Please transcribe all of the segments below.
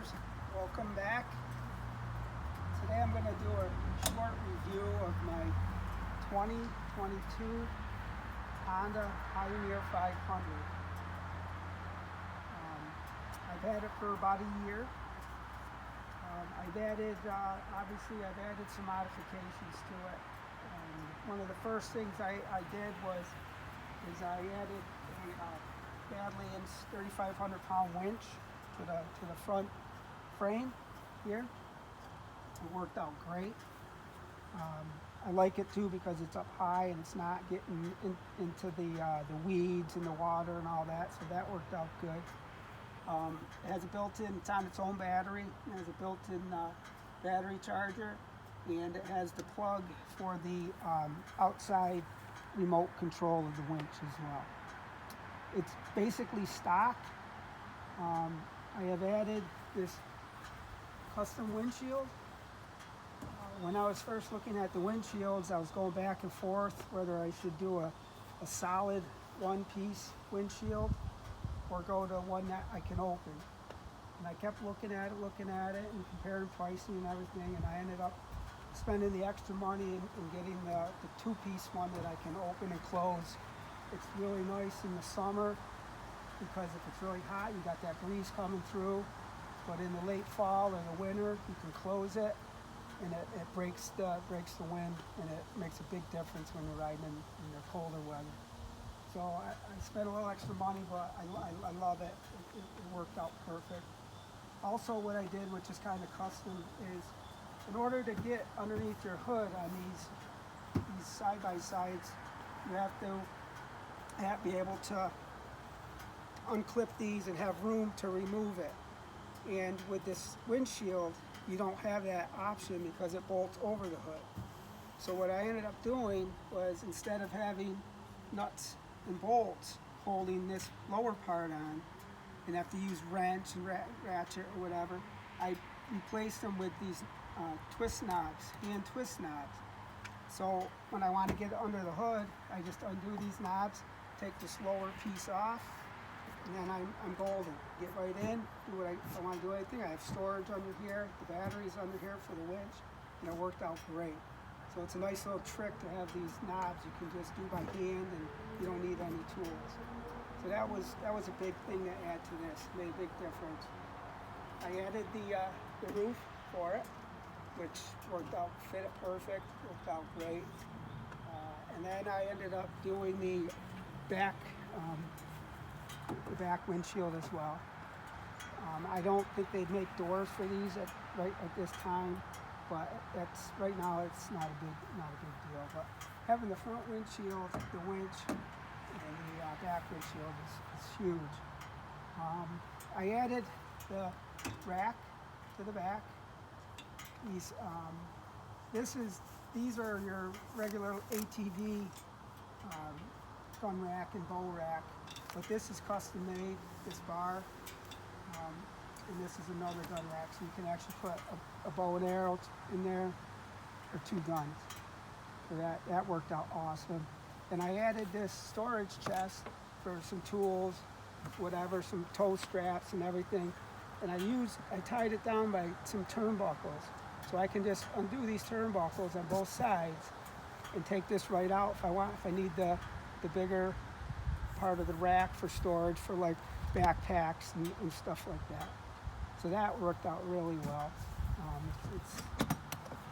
viewers, welcome back. Today I'm going to do a short review of my 2022 Honda Pioneer 500. I've had it for about a year. Obviously I've added some modifications to it. One of the first things I did was I added a Badlands 3,500 pound winch to the front frame here. It worked out great. I like it too because it's up high and it's not getting into the weeds and the water and all that, so that worked out good. It has a built-in, it's on its own battery. It has a built-in battery charger, and it has the plug for the outside remote control of the winch as well. It's basically stock. I have added this custom windshield. When I was first looking at the windshields, I was going back and forth whether I should do a solid one-piece windshield or go to one that I can open. And I kept looking at it and comparing pricing and everything, and I ended up spending the extra money and getting the two-piece one that I can open and close. It's really nice in the summer because if it's really hot, you got that breeze coming through. But in the late fall or the winter, you can close it, and it breaks the wind, and it makes a big difference when you're riding in the colder weather. So I spent a little extra money, but I love it. It worked out perfect. Also, what I did, which is kind of custom, is in order to get underneath your hood on these side-by-sides, you have to be able to unclip these and have room to remove it. And with this windshield, you don't have that option because it bolts over the hood. So what I ended up doing was, instead of having nuts and bolts holding this lower part on and have to use wrench and ratchet or whatever, I replaced them with these twist knobs, hand twist knobs. So when I want to get under the hood, I just undo these knobs, take this lower piece off, and then I'm golden. Get right in, do what I want to do anything. I have storage under here, the battery's under here for the winch, and it worked out great. So it's a nice little trick to have these knobs you can just do by hand, and you don't need any tools. So that was a big thing to add to this. Made a big difference. I added the roof for it, which worked out, fit it perfect, worked out great. And then I ended up doing the back windshield as well. I don't think they'd make doors for these right at this time, but right now it's not a big deal. But having the front windshield, the winch, and the back windshield is huge. I added the rack to the back. These are your regular ATV gun rack and bow rack, but this is custom made, this bar, and this is another gun rack, so you can actually put a bow and arrow in there, or two guns. So that worked out awesome. And I added this storage chest for some tools, whatever, some toe straps and everything, and I tied it down by some turnbuckles. So I can just undo these turnbuckles on both sides and take this right out if I need the bigger part of the rack for storage for like backpacks and stuff like that. So that worked out really well.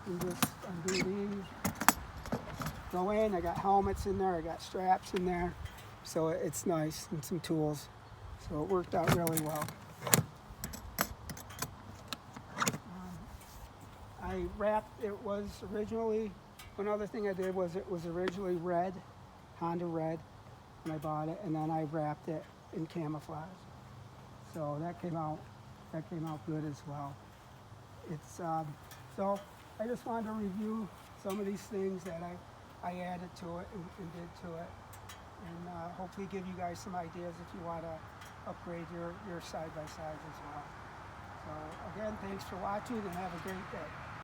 You just undo these, go in, I got helmets in there, I got straps in there, so it's nice, and some tools. So it worked out really well. I wrapped, it was originally, one other thing I did was it was originally red, Honda red, when I bought it, and then I wrapped it in camouflage. So that came out good as well. So I just wanted to review some of these things that I added to it and did to it, and hopefully give you guys some ideas if you want to upgrade your side-by-sides as well. So again, thanks for watching, and have a great day.